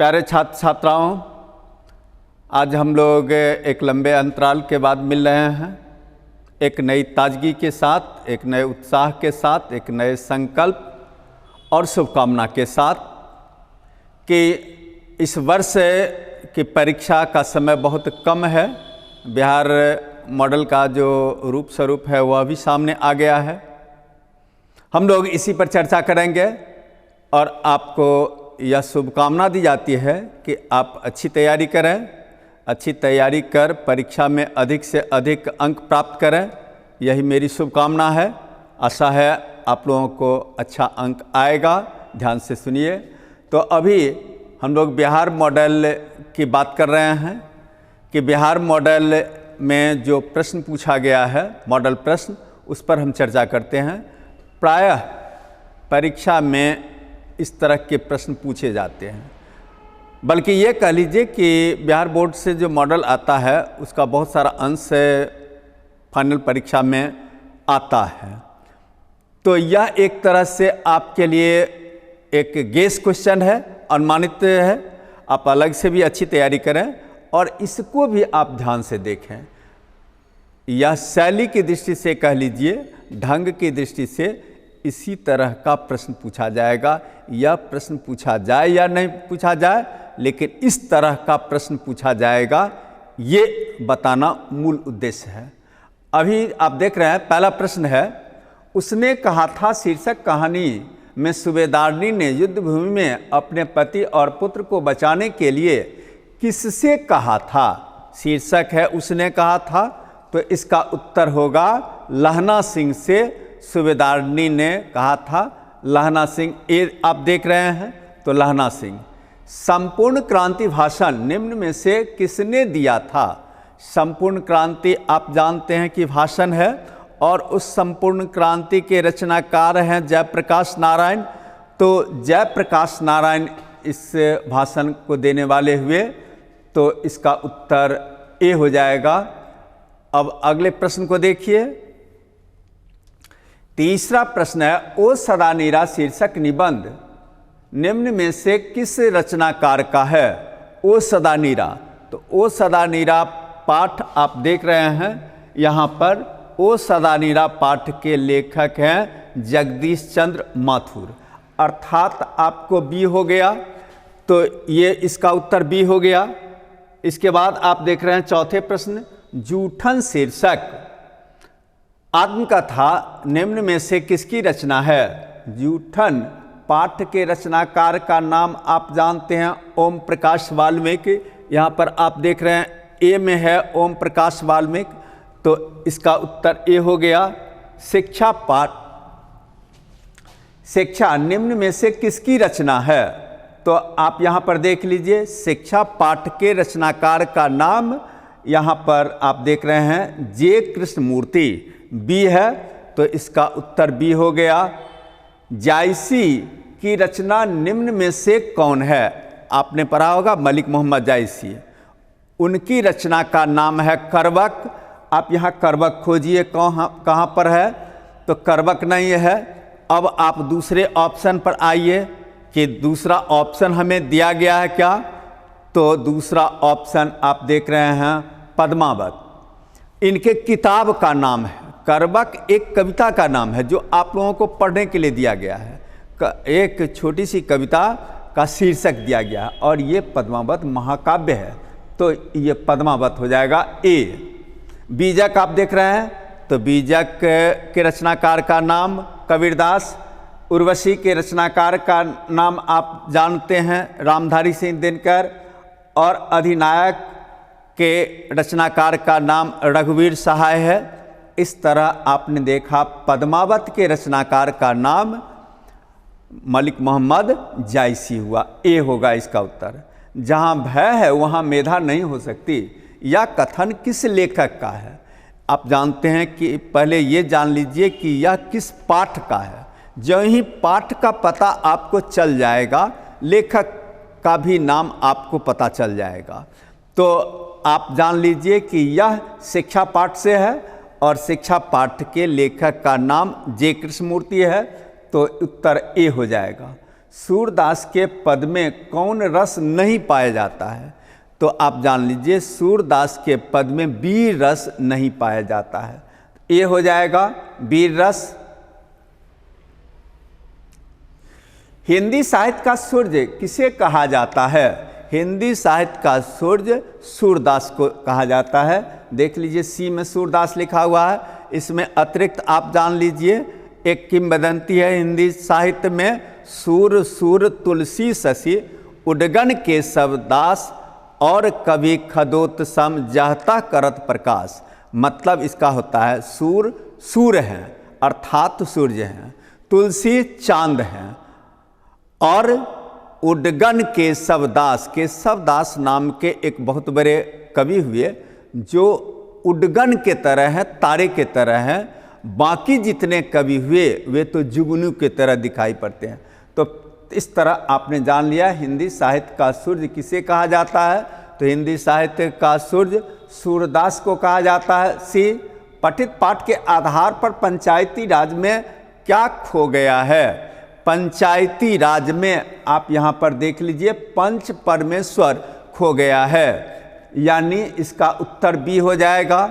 प्यारे छात्र छात्राओं, आज हम लोग एक लंबे अंतराल के बाद मिल रहे हैं, एक नई ताजगी के साथ, एक नए उत्साह के साथ, एक नए संकल्प और शुभकामना के साथ कि इस वर्ष की परीक्षा का समय बहुत कम है। बिहार मॉडल का जो रूप स्वरूप है वह भी सामने आ गया है। हम लोग इसी पर चर्चा करेंगे और आपको यह शुभकामना दी जाती है कि आप अच्छी तैयारी करें, अच्छी तैयारी कर परीक्षा में अधिक से अधिक अंक प्राप्त करें। यही मेरी शुभकामना है। आशा है आप लोगों को अच्छा अंक आएगा। ध्यान से सुनिए। तो अभी हम लोग बिहार मॉडल की बात कर रहे हैं कि बिहार मॉडल में जो प्रश्न पूछा गया है, मॉडल प्रश्न, उस पर हम चर्चा करते हैं। प्रायः परीक्षा में इस तरह के प्रश्न पूछे जाते हैं, बल्कि ये कह लीजिए कि बिहार बोर्ड से जो मॉडल आता है उसका बहुत सारा अंश फाइनल परीक्षा में आता है। तो यह एक तरह से आपके लिए एक गेस क्वेश्चन है, अनुमानित है। आप अलग से भी अच्छी तैयारी करें और इसको भी आप ध्यान से देखें। यह शैली की दृष्टि से कह लीजिए, ढंग की दृष्टि से इसी तरह का प्रश्न पूछा जाएगा। यह प्रश्न पूछा जाए या नहीं पूछा जाए, लेकिन इस तरह का प्रश्न पूछा जाएगा, ये बताना मूल उद्देश्य है। अभी आप देख रहे हैं, पहला प्रश्न है, उसने कहा था शीर्षक कहानी में सूबेदारनी ने युद्ध भूमि में अपने पति और पुत्र को बचाने के लिए किससे कहा था। शीर्षक है उसने कहा था, तो इसका उत्तर होगा लहना सिंह से सूबेदारनी ने कहा था। लहना सिंह, ये आप देख रहे हैं, तो लहना सिंह। संपूर्ण क्रांति भाषण निम्न में से किसने दिया था। संपूर्ण क्रांति आप जानते हैं कि भाषण है, और उस संपूर्ण क्रांति के रचनाकार हैं जयप्रकाश नारायण। तो जयप्रकाश नारायण इस भाषण को देने वाले हुए, तो इसका उत्तर ए हो जाएगा। अब अगले प्रश्न को देखिए। तीसरा प्रश्न है, ओ सदा नीरा शीर्षक निबंध निम्न में से किस रचनाकार का है। ओ सदा नीरा, तो ओ सदा नीरा पाठ आप देख रहे हैं यहाँ पर। ओ सदा नीरा पाठ के लेखक हैं जगदीश चंद्र माथुर, अर्थात आपको बी हो गया, तो ये इसका उत्तर बी हो गया। इसके बाद आप देख रहे हैं चौथे प्रश्न, जूठन शीर्षक आत्मकथा निम्न में से किसकी रचना है। जूठन पाठ के रचनाकार का नाम आप जानते हैं ओम प्रकाश वाल्मीकि। यहाँ पर आप देख रहे हैं ए में है ओम प्रकाश वाल्मीकि, तो इसका उत्तर ए हो गया। शिक्षा पाठ, शिक्षा निम्न में से किसकी रचना है, तो आप यहाँ पर देख लीजिए। शिक्षा पाठ के रचनाकार का नाम यहाँ पर आप देख रहे हैं जे कृष्णमूर्ति, बी है, तो इसका उत्तर बी हो गया। जायसी की रचना निम्न में से कौन है। आपने पढ़ा होगा मलिक मोहम्मद जायसी, उनकी रचना का नाम है करवक। आप यहाँ करवक खोजिए कहाँ पर है, तो करवक नहीं है। अब आप दूसरे ऑप्शन पर आइए कि दूसरा ऑप्शन हमें दिया गया है क्या, तो दूसरा ऑप्शन आप देख रहे हैं पद्मावत। इनके किताब का नाम है। करवक एक कविता का नाम है जो आप लोगों को पढ़ने के लिए दिया गया है। एक छोटी सी कविता का शीर्षक दिया गया है, और ये पद्मावत महाकाव्य है, तो ये पद्मावत हो जाएगा ए। बीजक आप देख रहे हैं, तो बीजक के रचनाकार का नाम कबीरदास। उर्वशी के रचनाकार का नाम आप जानते हैं रामधारी सिंह दिनकर, और अधिनायक के रचनाकार का नाम रघुवीर सहाय है। इस तरह आपने देखा पद्मावत के रचनाकार का नाम मलिक मोहम्मद जायसी हुआ। ए होगा इसका उत्तर। जहाँ भय है वहाँ मेधा नहीं हो सकती। यह कथन किस लेखक का है। आप जानते हैं कि पहले ये जान लीजिए कि यह किस पाठ का है। जो ही पाठ का पता आपको चल जाएगा, लेखक का भी नाम आपको पता चल जाएगा। तो आप जान लीजिए कि यह शिक्षा पाठ से है, और शिक्षा पाठ के लेखक का नाम जे कृष्णमूर्ति है, तो उत्तर ए हो जाएगा। सूरदास के पद में कौन रस नहीं पाया जाता है? तो आप जान लीजिए, सूरदास के पद में वीर रस नहीं पाया जाता है। ये हो जाएगा वीर रस। हिंदी साहित्य का सूर्य किसे कहा जाता है? हिंदी साहित्य का सूर्य सूरदास को कहा जाता है। देख लीजिए, सी में सूरदास लिखा हुआ है। इसमें अतिरिक्त आप जान लीजिए, एक किंवदंती है हिंदी साहित्य में, सूर सूर तुलसी शशि उडगन के सब दास और कभी खदोत सम जहता करत प्रकाश। मतलब इसका होता है, सूर सूर हैं अर्थात सूर्य हैं, तुलसी चांद हैं, और उडगन के सबदास, के सबदास नाम के एक बहुत बड़े कवि हुए जो उडगन के तरह हैं, तारे के तरह हैं। बाकी जितने कवि हुए वे तो जुगनू के तरह दिखाई पड़ते हैं। तो इस तरह आपने जान लिया हिंदी साहित्य का सूर्य किसे कहा जाता है। तो हिंदी साहित्य का सूर्य सूरदास को कहा जाता है। सी, पठित पाठ के आधार पर पंचायती राज में क्या खो गया है? पंचायती राज में आप यहाँ पर देख लीजिए, पंच परमेश्वर खो गया है, यानी इसका उत्तर बी हो जाएगा।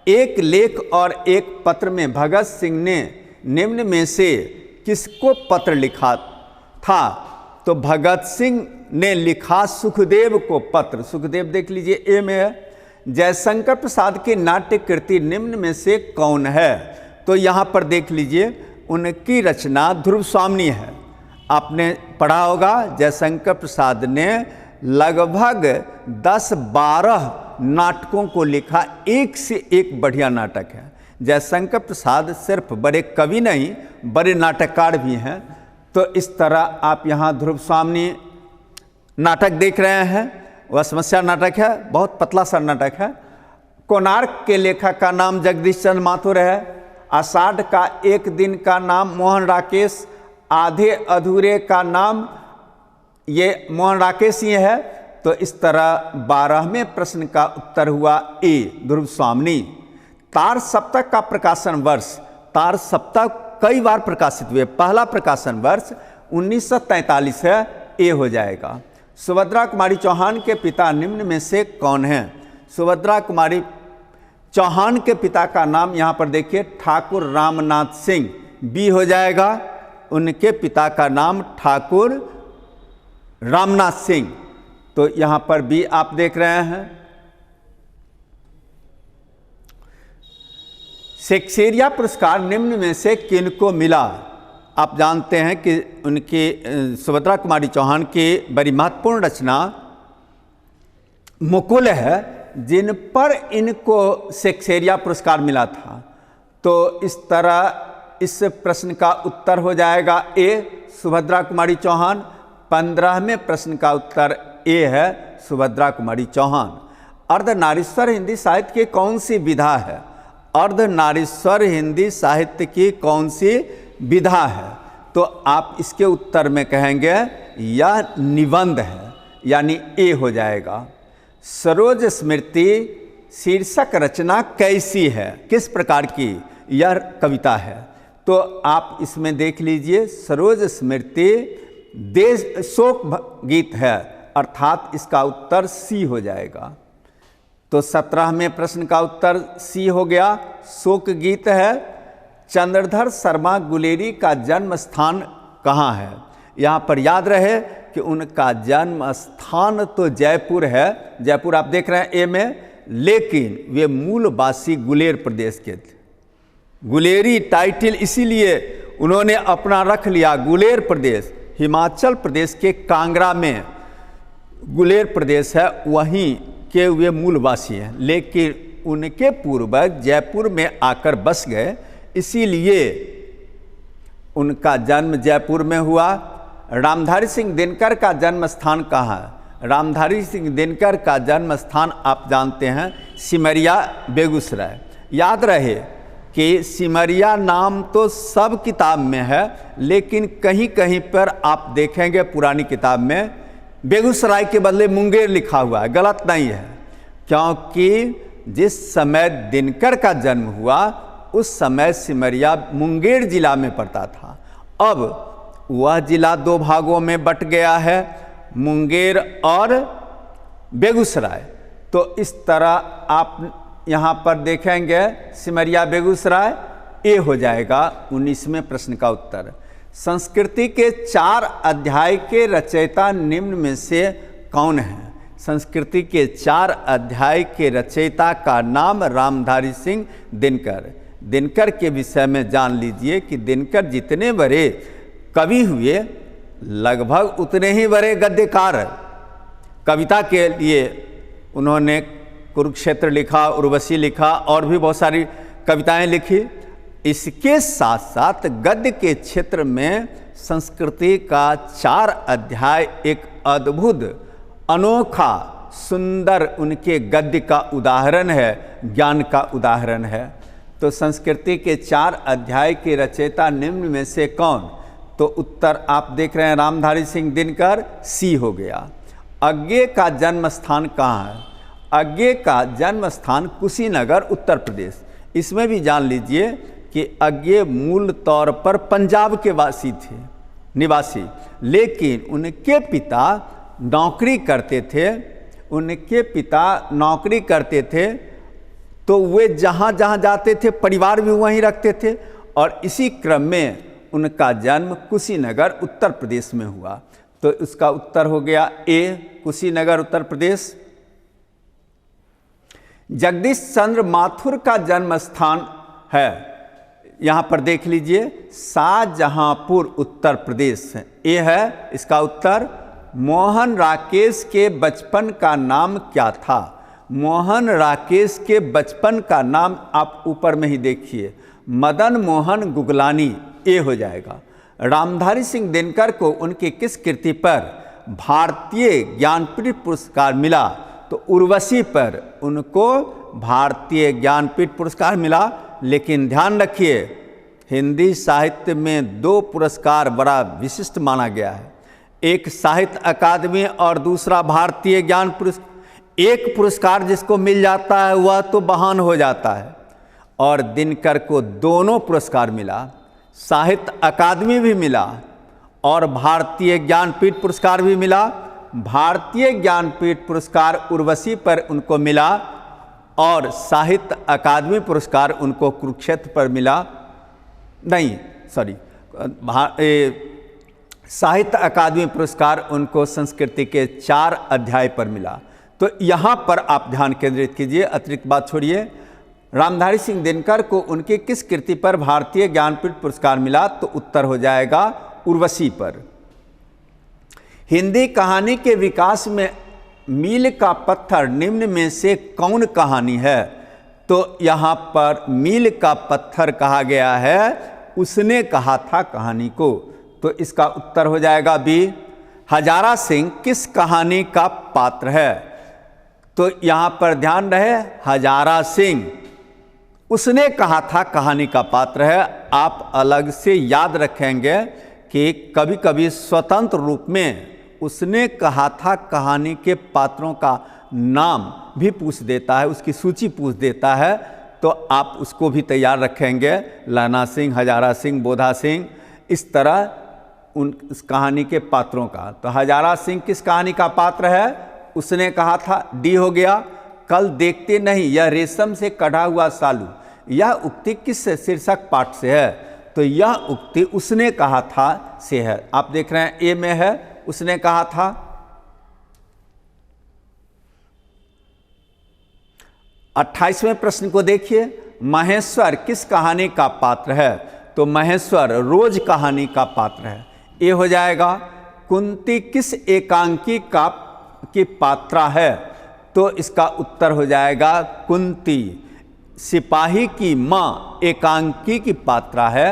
एक लेख और एक पत्र में भगत सिंह ने निम्न में से किसको पत्र लिखा था? तो भगत सिंह ने लिखा सुखदेव को पत्र। सुखदेव देख लीजिए, ए में है। जयशंकर प्रसाद की नाट्य कृति निम्न में से कौन है? तो यहाँ पर देख लीजिए, उनकी रचना ध्रुव स्वामिनी है। आपने पढ़ा होगा, जयशंकर प्रसाद ने लगभग 10-12 नाटकों को लिखा, एक से एक बढ़िया नाटक है। जयशंकर प्रसाद सिर्फ बड़े कवि नहीं, बड़े नाटककार भी हैं। तो इस तरह आप यहाँ ध्रुव स्वामिनी नाटक देख रहे हैं, वह समस्या नाटक है, बहुत पतला सा नाटक है। कोणार्क के लेखक का नाम जगदीश चंद्र माथुर है। आषाढ़ का एक दिन का नाम मोहन राकेश, आधे अधूरे का नाम ये मोहन राकेश ही है। तो इस तरह 12वें प्रश्न का उत्तर हुआ ए, ध्रुव स्वामिनी। तार सप्तक का प्रकाशन वर्ष, तार सप्तक कई बार प्रकाशित हुए, पहला प्रकाशन वर्ष 1943 है, ए हो जाएगा। सुभद्रा कुमारी चौहान के पिता निम्न में से कौन हैं? सुभद्रा कुमारी चौहान के पिता का नाम यहाँ पर देखिए, ठाकुर रामनाथ सिंह, बी हो जाएगा। उनके पिता का नाम ठाकुर रामनाथ सिंह, तो यहाँ पर बी आप देख रहे हैं। शेक्सपियर पुरस्कार निम्न में से किनको मिला? आप जानते हैं कि उनकी सुभद्रा कुमारी चौहान की बड़ी महत्वपूर्ण रचना मुकुल है, जिन पर इनको शेक्सपियर पुरस्कार मिला था। तो इस तरह इस प्रश्न का उत्तर हो जाएगा ए, सुभद्रा कुमारी चौहान। 15वें प्रश्न का उत्तर ए है, सुभद्रा कुमारी चौहान। अर्धनारीश्वर हिंदी साहित्य की कौन सी विधा है? अर्धनारीश्वर हिंदी साहित्य की कौन सी विधा है? तो आप इसके उत्तर में कहेंगे यह निबंध है, यानी ए हो जाएगा। सरोज स्मृति शीर्षक रचना कैसी है, किस प्रकार की यह कविता है? तो आप इसमें देख लीजिए, सरोज स्मृति देश शोक गीत है, अर्थात इसका उत्तर सी हो जाएगा। तो 17वें प्रश्न का उत्तर सी हो गया, शोक गीत है। चंद्रधर शर्मा गुलेरी का जन्म स्थान कहाँ है? यहाँ पर याद रहे कि उनका जन्म स्थान तो जयपुर है, जयपुर आप देख रहे हैं ए में, लेकिन वे मूलवासी गुलेर प्रदेश के थे। गुलेरी टाइटल इसीलिए उन्होंने अपना रख लिया, गुलेर प्रदेश हिमाचल प्रदेश के कांगड़ा में गुलेर प्रदेश है, वहीं के वे मूलवासी हैं, लेकिन उनके पूर्वज जयपुर में आकर बस गए, इसीलिए उनका जन्म जयपुर में हुआ। रामधारी सिंह दिनकर का जन्म स्थान कहाँ है? रामधारी सिंह दिनकर का जन्म स्थान आप जानते हैं सिमरिया, बेगूसराय। याद रहे कि सिमरिया नाम तो सब किताब में है, लेकिन कहीं कहीं पर आप देखेंगे पुरानी किताब में बेगूसराय के बदले मुंगेर लिखा हुआ है। गलत नहीं है, क्योंकि जिस समय दिनकर का जन्म हुआ उस समय सिमरिया मुंगेर जिला में पड़ता था। अब वह जिला दो भागों में बट गया है, मुंगेर और बेगूसराय। तो इस तरह आप यहाँ पर देखेंगे सिमरिया बेगूसराय, ए हो जाएगा 19वें प्रश्न का उत्तर। संस्कृति के 4 अध्याय के रचयिता निम्न में से कौन है? संस्कृति के 4 अध्याय के रचयिता का नाम रामधारी सिंह दिनकर। दिनकर के विषय में जान लीजिए कि दिनकर जितने बड़े कवि हुए, लगभग उतने ही बड़े गद्यकार। कविता के लिए उन्होंने कुरुक्षेत्र लिखा, उर्वशी लिखा और भी बहुत सारी कविताएं लिखी। इसके साथ साथ गद्य के क्षेत्र में संस्कृति का 4 अध्याय एक अद्भुत, अनोखा, सुंदर उनके गद्य का उदाहरण है, ज्ञान का उदाहरण है। तो संस्कृति के 4 अध्याय के रचयिता निम्न में से कौन? तो उत्तर आप देख रहे हैं रामधारी सिंह दिनकर, सी हो गया। अज्ञे का जन्म स्थान कहाँ है? अज्ञे का जन्म स्थान कुशीनगर, उत्तर प्रदेश। इसमें भी जान लीजिए कि अज्ञे मूल तौर पर पंजाब के निवासी, लेकिन उनके पिता नौकरी करते थे, तो वे जहाँ जहाँ जाते थे परिवार भी वहीं रखते थे, और इसी क्रम में उनका जन्म कुशीनगर, उत्तर प्रदेश में हुआ। तो इसका उत्तर हो गया ए, कुशीनगर, उत्तर प्रदेश। जगदीश चंद्र माथुर का जन्म स्थान है, यहाँ पर देख लीजिए, शाहजहांपुर, उत्तर प्रदेश। ये है इसका उत्तर। मोहन राकेश के बचपन का नाम क्या था? मोहन राकेश के बचपन का नाम आप ऊपर में ही देखिए, मदन मोहन गुगलानी, ये हो जाएगा। रामधारी सिंह दिनकर को उनकी किस कृति पर भारतीय ज्ञानपीठ पुरस्कार मिला? तो उर्वशी पर उनको भारतीय ज्ञानपीठ पुरस्कार मिला। लेकिन ध्यान रखिए, हिंदी साहित्य में 2 पुरस्कार बड़ा विशिष्ट माना गया है, एक साहित्य अकादमी और दूसरा भारतीय ज्ञान पुरस्कार। एक पुरस्कार जिसको मिल जाता है वह तो महान हो जाता है, और दिनकर को दोनों पुरस्कार मिला, साहित्य अकादमी भी मिला और भारतीय ज्ञानपीठ पुरस्कार भी मिला। भारतीय ज्ञानपीठ पुरस्कार उर्वशी पर उनको मिला और साहित्य अकादमी पुरस्कार उनको कुरुक्षेत्र पर मिला, नहीं सॉरी, साहित्य अकादमी पुरस्कार उनको संस्कृति के 4 अध्याय पर मिला। तो यहाँ पर आप ध्यान केंद्रित कीजिए, अतिरिक्त बात छोड़िए। रामधारी सिंह दिनकर को उनकी किस कृति पर भारतीय ज्ञानपीठ पुरस्कार मिला? तो उत्तर हो जाएगा उर्वशी पर। हिंदी कहानी के विकास में मील का पत्थर निम्न में से कौन कहानी है? तो यहाँ पर मील का पत्थर कहा गया है, उसने कहा था कहानी को। तो इसका उत्तर हो जाएगा बी। हजारा सिंह किस कहानी का पात्र है? तो यहाँ पर ध्यान रहे, हजारा सिंह उसने कहा था कहानी का पात्र है। आप अलग से याद रखेंगे कि कभी कभी स्वतंत्र रूप में उसने कहा था कहानी के पात्रों का नाम भी पूछ देता है, उसकी सूची पूछ देता है, तो आप उसको भी तैयार रखेंगे। लहना सिंह, हजारा सिंह, बोधा सिंह, इस तरह उस कहानी के पात्रों का। तो हजारा सिंह किस कहानी का पात्र है? उसने कहा था, डी हो गया। कल देखते नहीं यह रेशम से कढ़ा हुआ सालू, यह उक्ति किस शीर्षक पाठ से है? तो यह उक्ति उसने कहा था से है। आप देख रहे हैं ए में है, उसने कहा था। 28वें प्रश्न को देखिए, महेश्वर किस कहानी का पात्र है? तो महेश्वर रोज कहानी का पात्र है, ये हो जाएगा। कुंती किस एकांकी की पात्रा है? तो इसका उत्तर हो जाएगा कुंती। सिपाही की माँ एकांकी की पात्रा है,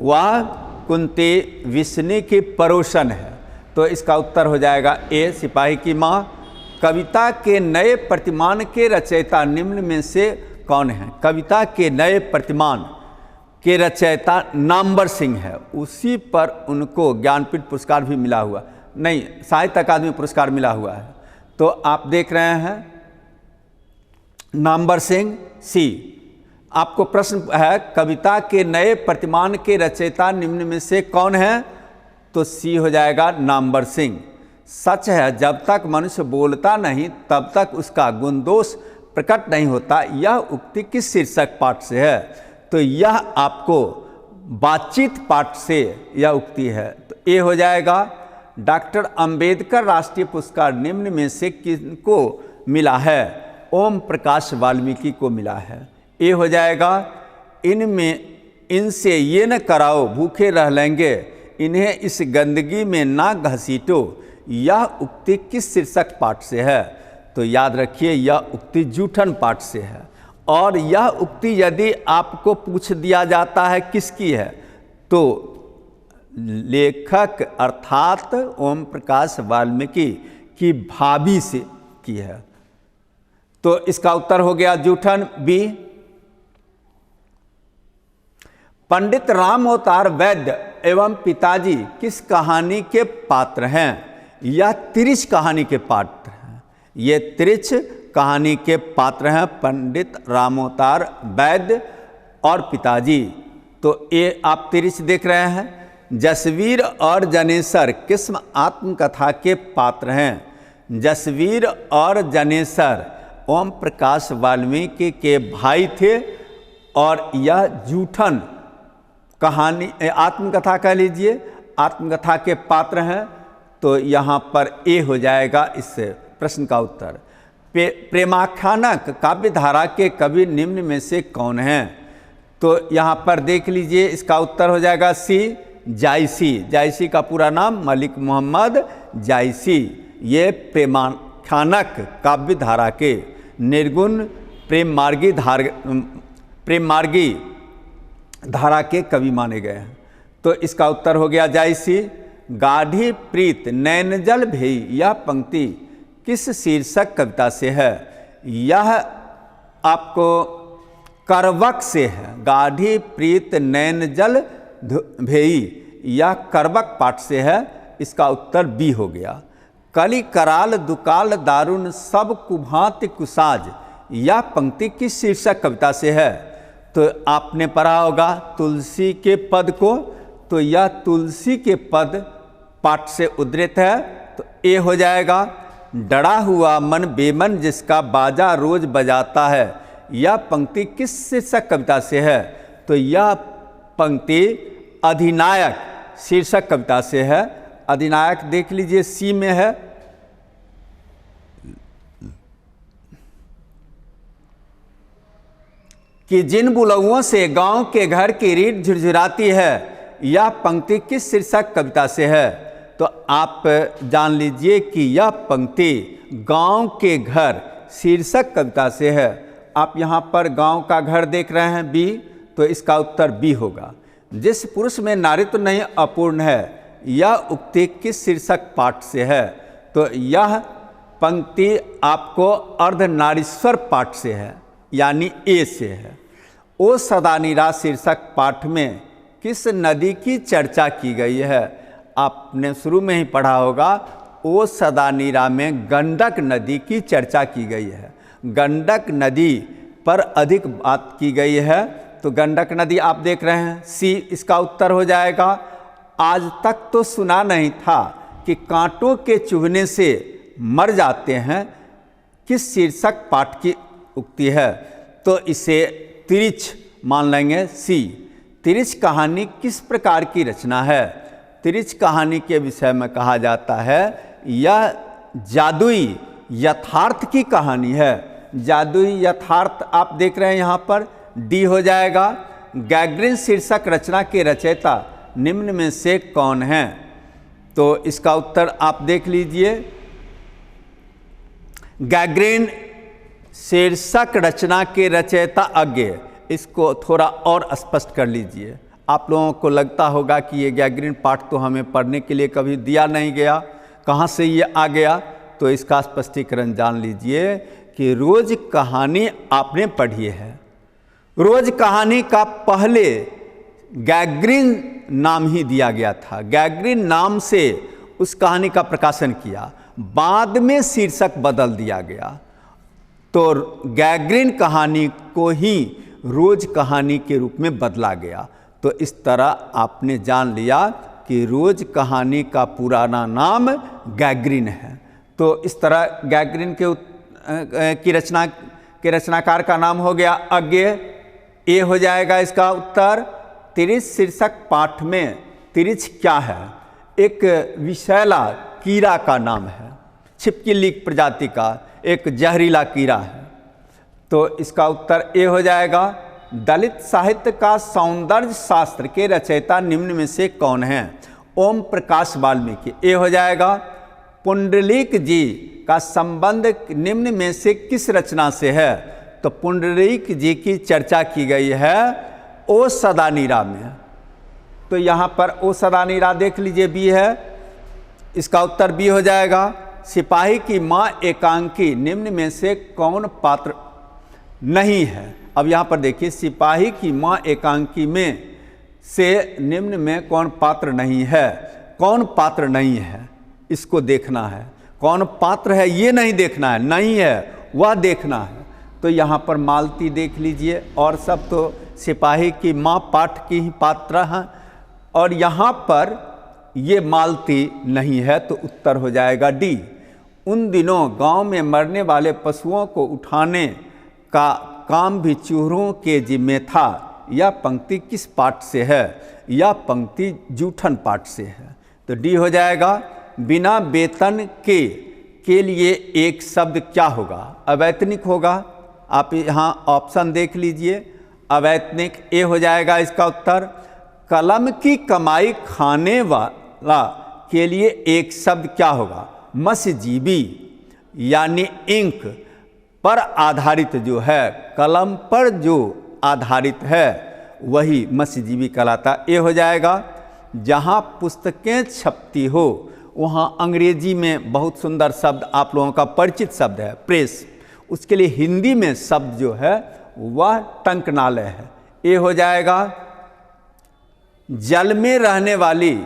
वह कुंती विष्णु की पड़ोसन है। तो इसका उत्तर हो जाएगा ए, सिपाही की माँ। कविता के नए प्रतिमान के रचयिता निम्न में से कौन है? कविता के नए प्रतिमान के रचयिता नामवर सिंह है, उसी पर उनको ज्ञानपीठ पुरस्कार भी मिला हुआ, नहीं साहित्य अकादमी पुरस्कार मिला हुआ है। तो आप देख रहे हैं नामवर सिंह, सी। आपको प्रश्न है, कविता के नए प्रतिमान के रचयिता निम्न में से कौन है? तो सी हो जाएगा नामवर सिंह। सच है जब तक मनुष्य बोलता नहीं तब तक उसका गुण दोष प्रकट नहीं होता। यह उक्ति किस शीर्षक पाठ से है? तो यह आपको बातचीत पाठ से यह उक्ति है। तो ए हो जाएगा। डॉक्टर अंबेडकर राष्ट्रीय पुरस्कार निम्न में से किनको मिला है? ओम प्रकाश वाल्मीकि को मिला है। ए हो जाएगा। इनसे ये न कराओ भूखे रह लेंगे, इन्हें इस गंदगी में ना घसीटो। यह उक्ति किस शीर्षक पाठ से है? तो याद रखिए यह उक्ति जूठन पाठ से है। और यह उक्ति यदि आपको पूछ दिया जाता है किसकी है, तो लेखक अर्थात ओम प्रकाश वाल्मीकि की भाभी से की है। तो इसका उत्तर हो गया जूठन बी। पंडित राम अवतार वैद्य एवं पिताजी किस कहानी के पात्र हैं? यह तिरिच कहानी के पात्र हैं। ये तिरिच कहानी के पात्र हैं पंडित राम अवतार वैद्य और पिताजी। तो ये आप तिरिच देख रहे हैं। जसवीर और जनेसर किस आत्मकथा के पात्र हैं? जसवीर और जनेसर ओम प्रकाश वाल्मीकि के भाई थे और यह जूठन कहानी आत्मकथा कह लीजिए, आत्मकथा के पात्र हैं। तो यहाँ पर ए हो जाएगा इस प्रश्न का उत्तर। प्रेमाख्यानक काव्य धारा के कवि निम्न में से कौन हैं? तो यहाँ पर देख लीजिए इसका उत्तर हो जाएगा सी जायसी। जायसी का पूरा नाम मलिक मोहम्मद जायसी। ये प्रेमाख्यानक काव्य धारा के निर्गुण प्रेम मार्गी धारा के कवि माने गए हैं। तो इसका उत्तर हो गया जायसी। गाढ़ी प्रीत नैनजल भेई यह पंक्ति किस शीर्षक कविता से है? यह आपको करवक से है। गाढ़ी प्रीत नैनजल भेई यह करवक पाठ से है। इसका उत्तर बी हो गया। कली कराल दुकाल दारुण सब कुभांति कुसाज यह पंक्ति किस शीर्षक कविता से है? तो आपने पढ़ा होगा तुलसी के पद को। तो यह तुलसी के पद पाठ से उद्धृत है। तो ए हो जाएगा। डरा हुआ मन बेमन जिसका बाजा रोज बजाता है यह पंक्ति किस शीर्षक कविता से है? तो यह पंक्ति अधिनायक शीर्षक कविता से है। अधिनायक देख लीजिए सी में है। कि जिन बुलौओं से गांव के घर की रीढ़ झुरझुराती है यह पंक्ति किस शीर्षक कविता से है? तो आप जान लीजिए कि यह पंक्ति गांव के घर शीर्षक कविता से है। आप यहाँ पर गांव का घर देख रहे हैं बी। तो इसका उत्तर बी होगा। जिस पुरुष में नारीत्व नहीं अपूर्ण है यह उक्ति किस शीर्षक पाठ से है? तो यह पंक्ति आपको अर्धनारीश्वर पाठ से है, यानी ए से है। ओ सदा नीरा शीर्षक पाठ में किस नदी की चर्चा की गई है? आपने शुरू में ही पढ़ा होगा। ओ सदा नीरा में गंडक नदी की चर्चा की गई है। गंडक नदी पर अधिक बात की गई है। तो गंडक नदी आप देख रहे हैं सी इसका उत्तर हो जाएगा। आज तक तो सुना नहीं था कि कांटों के चुभने से मर जाते हैं किस शीर्षक पाठ की उक्ति है? तो इसे तिरिच मान लेंगे सी। तिरिच कहानी किस प्रकार की रचना है? तिरिच कहानी के विषय में कहा जाता है यह जादुई यथार्थ की कहानी है। जादुई यथार्थ आप देख रहे हैं यहाँ पर डी हो जाएगा। गैग्रिन शीर्षक रचना के रचयिता निम्न में से कौन हैं? तो इसका उत्तर आप देख लीजिए। गैग्रिन शीर्षक रचना के रचयिता अज्ञेय। इसको थोड़ा और स्पष्ट कर लीजिए। आप लोगों को लगता होगा कि ये गैग्रिन पाठ तो हमें पढ़ने के लिए कभी दिया नहीं गया, कहाँ से ये आ गया? तो इसका स्पष्टीकरण जान लीजिए कि रोज कहानी आपने पढ़ी है। रोज कहानी का पहले गैग्रिन नाम ही दिया गया था। गैग्रिन नाम से उस कहानी का प्रकाशन किया, बाद में शीर्षक बदल दिया गया। तो गैग्रिन कहानी को ही रोज कहानी के रूप में बदला गया। तो इस तरह आपने जान लिया कि रोज कहानी का पुराना नाम गैगरिन है। तो इस तरह गैगरिन के रचनाकार का नाम हो गया अज्ञेय। ये हो जाएगा इसका उत्तर। तिरिछ शीर्षक पाठ में तिरिछ क्या है? एक विषैला कीड़ा का नाम है, छिपकली प्रजाति का एक जहरीला कीड़ा है। तो इसका उत्तर ए हो जाएगा। दलित साहित्य का सौंदर्य शास्त्र के रचयिता निम्न में से कौन है? ओम प्रकाश वाल्मीकि। ए हो जाएगा। पुंडरीक जी का संबंध निम्न में से किस रचना से है? तो पुंडरीक जी की चर्चा की गई है ओ सदा नीरा में। तो यहाँ पर ओ सदा नीरा देख लीजिए, बी है। इसका उत्तर बी हो जाएगा। सिपाही की माँ एकांकी निम्न में से कौन पात्र नहीं है? अब यहाँ पर देखिए, सिपाही की माँ एकांकी में से निम्न में कौन पात्र नहीं है? कौन पात्र नहीं है इसको देखना है। कौन पात्र है ये नहीं देखना है, नहीं है वह देखना है। तो यहाँ पर मालती देख लीजिए, और सब तो सिपाही की माँ पाठ की ही पात्र हैं, और यहाँ पर ये मालती नहीं है, तो उत्तर हो जाएगा डी। उन दिनों गांव में मरने वाले पशुओं को उठाने का काम भी चूहों के जिम्मे था। यह पंक्ति किस पाठ से है? यह पंक्ति जूठन पाठ से है। तो डी हो जाएगा। बिना वेतन के लिए एक शब्द क्या होगा? अवैतनिक होगा। आप यहाँ ऑप्शन देख लीजिए, अवैतनिक ए हो जाएगा इसका उत्तर। कलम की कमाई खाने वाला के लिए एक शब्द क्या होगा? मत्स्यजीवी, यानी इंक पर आधारित जो है, कलम पर जो आधारित है वही मत्स्यजीवी कहलाता। ए हो जाएगा। जहाँ पुस्तकें छपती हो वहाँ अंग्रेजी में बहुत सुंदर शब्द आप लोगों का परिचित शब्द है प्रेस। उसके लिए हिंदी में शब्द जो है वह टंकनालय है। ए हो जाएगा। जल में रहने वाली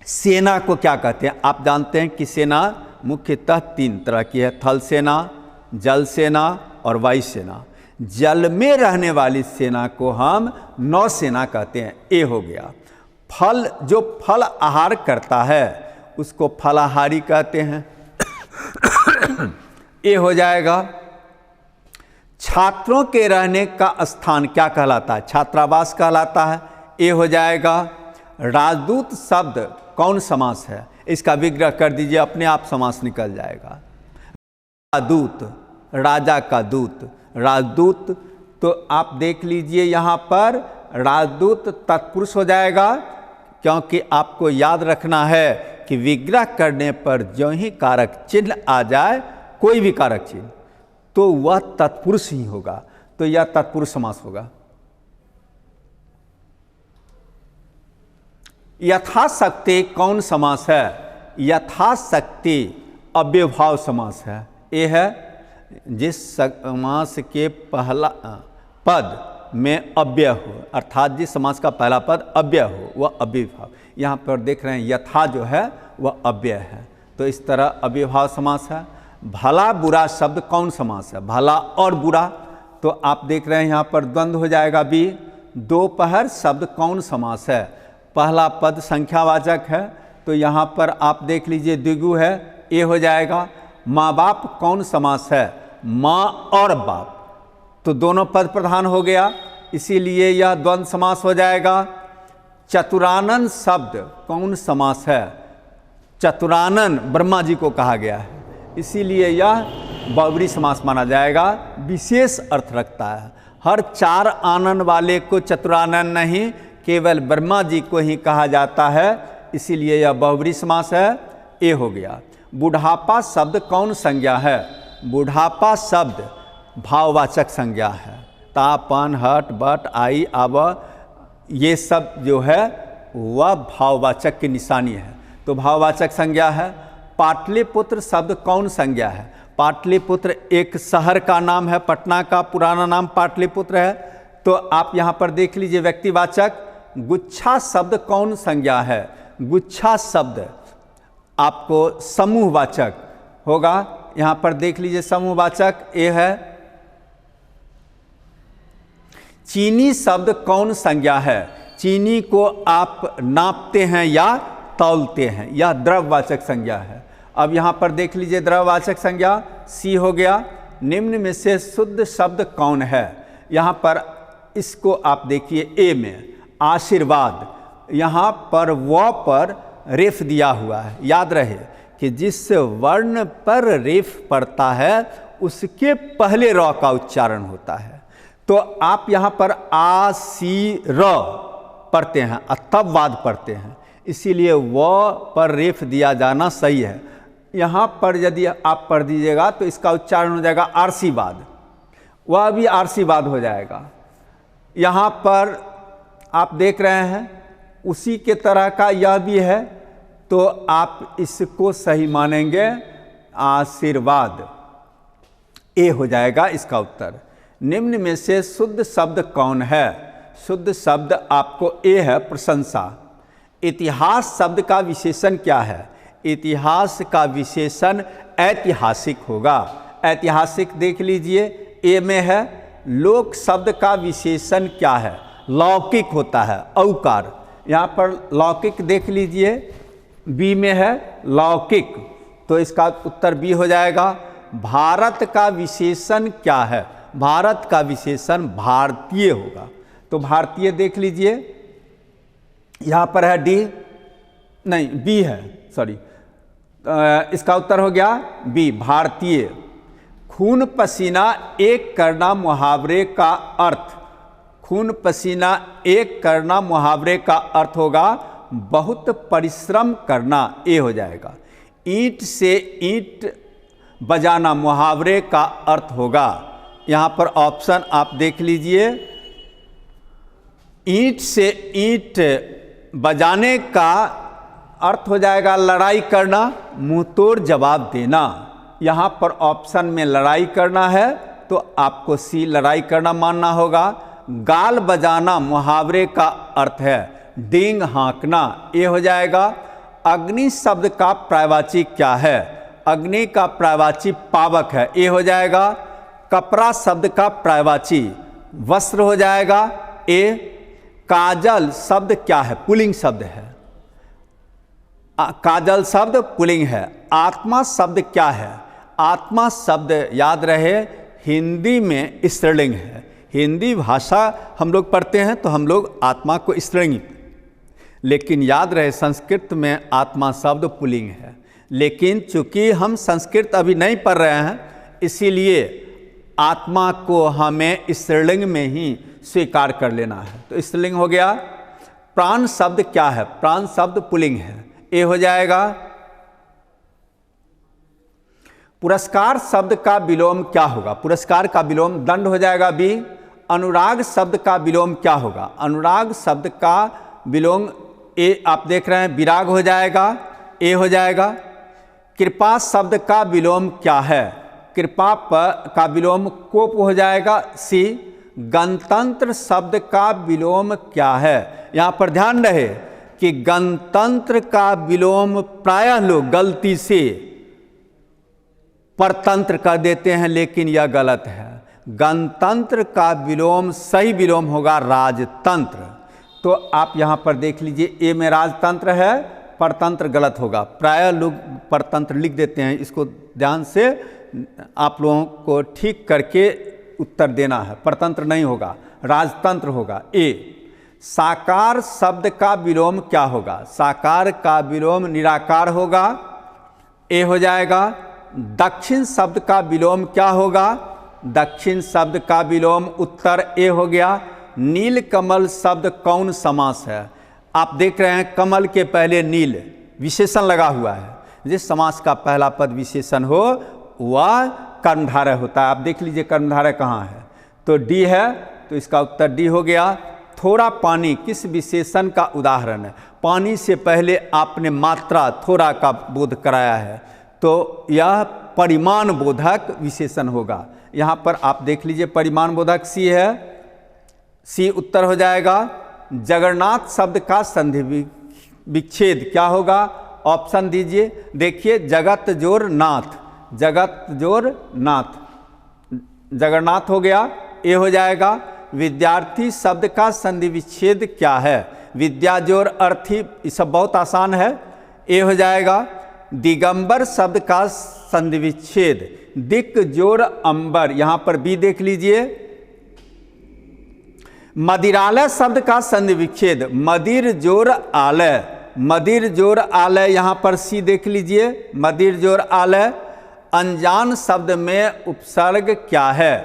सेना को क्या कहते हैं? आप जानते हैं कि सेना मुख्यतः 3 तरह की है, थल सेना, जल सेना और वायु सेना। जल में रहने वाली सेना को हम नौसेना कहते हैं। ए हो गया। फल, जो फल आहार करता है उसको फलाहारी कहते हैं। ए हो जाएगा। छात्रों के रहने का स्थान क्या कहलाता है? छात्रावास कहलाता है। ए हो जाएगा। राजदूत शब्द कौन समास है? इसका विग्रह कर दीजिए, अपने आप समास निकल जाएगा। दूत, राजा का दूत, राजदूत। तो आप देख लीजिए यहाँ पर राजदूत तत्पुरुष हो जाएगा, क्योंकि आपको याद रखना है कि विग्रह करने पर जो ही कारक चिन्ह आ जाए, कोई भी कारक चिन्ह, तो वह तत्पुरुष ही होगा। तो यह तत्पुरुष समास होगा। यथाशक्ति कौन समास है? यथाशक्ति अव्ययभाव समास है। ये है जिस समास के पहला पद में अव्यय हो, अर्थात जिस समास का पहला पद अव्यय हो वह अव्ययभाव। यहाँ पर देख रहे हैं यथा जो है वह अव्यय है, तो इस तरह अव्ययभाव समास है। भला बुरा शब्द कौन समास है? भला और बुरा। तो आप देख रहे हैं यहाँ पर द्वंद्व हो जाएगा बी। दोपहर शब्द कौन समास है? पहला पद संख्यावाचक है, तो यहाँ पर आप देख लीजिए द्विगु है। ए हो जाएगा। माँ बाप कौन समास है? माँ और बाप, तो दोनों पद प्रधान हो गया, इसीलिए यह द्वंद्व समास हो जाएगा। चतुरानन शब्द कौन समास है? चतुरानन ब्रह्मा जी को कहा गया है, इसीलिए यह बहुब्री समास माना जाएगा। विशेष अर्थ रखता है। हर 4 आनन वाले को चतुरानन नहीं, केवल ब्रह्मा जी को ही कहा जाता है, इसीलिए यह बहुब्री समास है। ए हो गया। बुढ़ापा शब्द कौन संज्ञा है? बुढ़ापा शब्द भाववाचक संज्ञा है। तापन, हट, बट, आई, आव, ये सब जो है वह भाववाचक की निशानी है, तो भाववाचक संज्ञा है। पाटलिपुत्र शब्द कौन संज्ञा है? पाटलिपुत्र एक शहर का नाम है, पटना का पुराना नाम पाटलिपुत्र है। तो आप यहाँ पर देख लीजिए व्यक्तिवाचक। गुच्छा शब्द कौन संज्ञा है? गुच्छा शब्द आपको समूहवाचक होगा। यहाँ पर देख लीजिए समूहवाचक ए है। चीनी शब्द कौन संज्ञा है? चीनी को आप नापते हैं या तौलते हैं, यह द्रव्यवाचक संज्ञा है। अब यहाँ पर देख लीजिए द्रव्यवाचक संज्ञा सी हो गया। निम्न में से शुद्ध शब्द कौन है? यहाँ पर इसको आप देखिए ए में आशीर्वाद, यहाँ पर व पर रेफ दिया हुआ है। याद रहे कि जिस वर्ण पर रेफ पड़ता है उसके पहले र का उच्चारण होता है। तो आप यहाँ पर आ सी र पढ़ते हैं तब वाद पढ़ते हैं, इसीलिए व पर रेफ दिया जाना सही है। यहाँ पर यदि आप पढ़ दीजिएगा तो इसका उच्चारण हो जाएगा आरसीवाद, वह भी आरसीवाद हो जाएगा। यहाँ पर आप देख रहे हैं उसी के तरह का यह भी है, तो आप इसको सही मानेंगे आशीर्वाद, ए हो जाएगा इसका उत्तर। निम्न में से शुद्ध शब्द कौन है? शुद्ध शब्द आपको ए है प्रशंसा। इतिहास शब्द का विशेषण क्या है? इतिहास का विशेषण ऐतिहासिक होगा। ऐतिहासिक देख लीजिए ए में है। लोक शब्द का विशेषण क्या है? लौकिक होता है, औकार। यहाँ पर लौकिक देख लीजिए बी में है लौकिक, तो इसका उत्तर बी हो जाएगा। भारत का विशेषण क्या है? भारत का विशेषण भारतीय होगा, तो भारतीय देख लीजिए। यहाँ पर है डी, नहीं बी है, सॉरी, इसका उत्तर हो गया बी भारतीय। खून पसीना एक करना मुहावरे का अर्थ, खून पसीना एक करना मुहावरे का अर्थ होगा बहुत परिश्रम करना, ए हो जाएगा। ईंट से ईंट बजाना मुहावरे का अर्थ होगा। यहाँ पर ऑप्शन आप देख लीजिए, ईंट से ईंट बजाने का अर्थ हो जाएगा लड़ाई करना, मुंहतोड़ जवाब देना। यहाँ पर ऑप्शन में लड़ाई करना है तो आपको सी लड़ाई करना मानना होगा। गाल बजाना मुहावरे का अर्थ है डींग हाँकना, ए हो जाएगा। अग्नि शब्द का पर्यायवाची क्या है? अग्नि का पर्यायवाची पावक है, ए हो जाएगा। कपड़ा शब्द का पर्यायवाची वस्त्र हो जाएगा, ए। काजल शब्द क्या है? पुल्लिंग शब्द है, काजल शब्द पुल्लिंग है। आत्मा शब्द क्या है? आत्मा शब्द याद रहे हिंदी में स्त्रीलिंग है। हिंदी भाषा हम लोग पढ़ते हैं तो हम लोग आत्मा को स्त्रीलिंग, लेकिन याद रहे संस्कृत में आत्मा शब्द पुल्लिंग है। लेकिन चूंकि हम संस्कृत अभी नहीं पढ़ रहे हैं, इसीलिए आत्मा को हमें स्त्रीलिंग में ही स्वीकार कर लेना है, तो स्त्रीलिंग हो गया। प्राण शब्द क्या है? प्राण शब्द पुल्लिंग है, ए हो जाएगा। पुरस्कार शब्द का विलोम क्या होगा? पुरस्कार का विलोम दंड हो जाएगा, बी। अनुराग शब्द का विलोम क्या होगा? अनुराग शब्द का विलोम, ए आप देख रहे हैं विराग हो जाएगा, ए हो जाएगा। कृपा शब्द का विलोम क्या है? कृपा का विलोम कोप हो जाएगा, सी। गणतंत्र शब्द का विलोम क्या है? यहाँ पर ध्यान रहे कि गणतंत्र का विलोम प्रायः लोग गलती से परतंत्र कर देते हैं, लेकिन यह गलत है। गणतंत्र का विलोम सही विलोम होगा राजतंत्र। तो आप यहाँ पर देख लीजिए ए में राजतंत्र है, परतंत्र गलत होगा। प्रायः लोग परतंत्र लिख देते हैं, इसको ध्यान से आप लोगों को ठीक करके उत्तर देना है। परतंत्र नहीं होगा, राजतंत्र होगा, ए। साकार शब्द का विलोम क्या होगा? साकार का विलोम निराकार होगा, ए हो जाएगा। दक्षिण शब्द का विलोम क्या होगा? दक्षिण शब्द का विलोम उत्तर ए हो गया। नील कमल शब्द कौन समास है? आप देख रहे हैं कमल के पहले नील विशेषण लगा हुआ है। जिस समास का पहला पद विशेषण हो वह कर्मधारय होता है। आप देख लीजिए कर्मधारय कहाँ है, तो डी है, तो इसका उत्तर डी हो गया। थोड़ा पानी किस विशेषण का उदाहरण है? पानी से पहले आपने मात्रा थोड़ा का बोध कराया है, तो यह परिमाण बोधक विशेषण होगा। यहाँ पर आप देख लीजिए परिमाण बोधक सी है, सी उत्तर हो जाएगा। जगन्नाथ शब्द का संधि विच्छेद क्या होगा? ऑप्शन दीजिए। देखिए जगत जोर नाथ, जगत जोर नाथ, जगन्नाथ हो गया, ए हो जाएगा। विद्यार्थी शब्द का संधि विच्छेद क्या है? विद्या जोड़ अर्थी, ये सब बहुत आसान है। ए हो जाएगा। दिगंबर शब्द का संधि विच्छेद दिक जोड़ अंबर, यहां पर बी देख लीजिए। मदिरालय शब्द का संधि विच्छेद मदिर जोड़ आलय, मदिर जोड़ आलय, यहां पर सी देख लीजिए, मदिर जोड़ आलय। अनजान शब्द में उपसर्ग क्या है?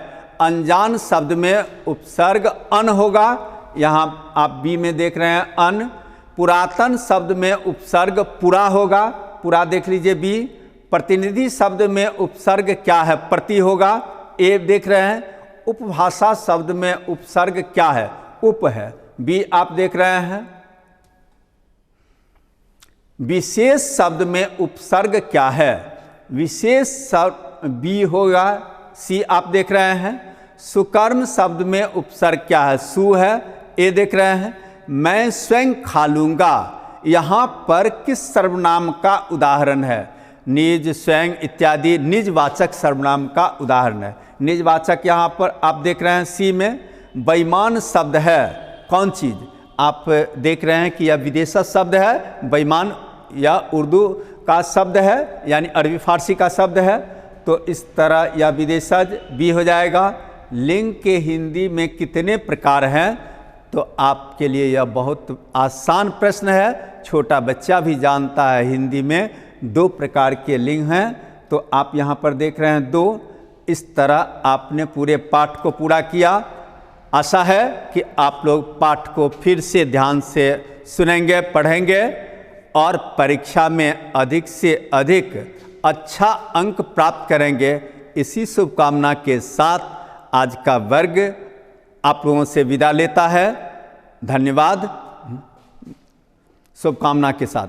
अनजान शब्द में उपसर्ग अन होगा, यहाँ आप बी में देख रहे हैं अन। पुरातन शब्द में उपसर्ग पुरा होगा, पुरा देख लीजिए बी। प्रतिनिधि शब्द में उपसर्ग क्या है? प्रति होगा, ए देख रहे हैं। उपभाषा शब्द में उपसर्ग क्या है? उप है, बी आप देख रहे हैं। विशेष शब्द में उपसर्ग क्या है? विशेष शब्द बी होगा, सी आप देख रहे हैं। सुकर्म शब्द में उपसर्ग क्या है? सु है, ए देख रहे हैं। मैं स्वयं खा लूँगा, यहाँ पर किस सर्वनाम का उदाहरण है? निज, स्वयं इत्यादि निजवाचक सर्वनाम का उदाहरण है। निजवाचक यहाँ पर आप देख रहे हैं सी में। बेईमान शब्द है कौन चीज़? आप देख रहे हैं कि यह विदेशज शब्द है, बेईमान या उर्दू का शब्द है, यानी अरबी फारसी का शब्द है, तो इस तरह यह विदेशज बी हो जाएगा। लिंग के हिंदी में कितने प्रकार हैं? तो आपके लिए यह बहुत आसान प्रश्न है, छोटा बच्चा भी जानता है। हिंदी में 2 प्रकार के लिंग हैं, तो आप यहाँ पर देख रहे हैं 2। इस तरह आपने पूरे पाठ को पूरा किया। आशा है कि आप लोग पाठ को फिर से ध्यान से सुनेंगे, पढ़ेंगे और परीक्षा में अधिक से अधिक अच्छा अंक प्राप्त करेंगे। इसी शुभकामना के साथ आज का वर्ग आप लोगों से विदा लेता है। धन्यवाद, शुभकामना के साथ।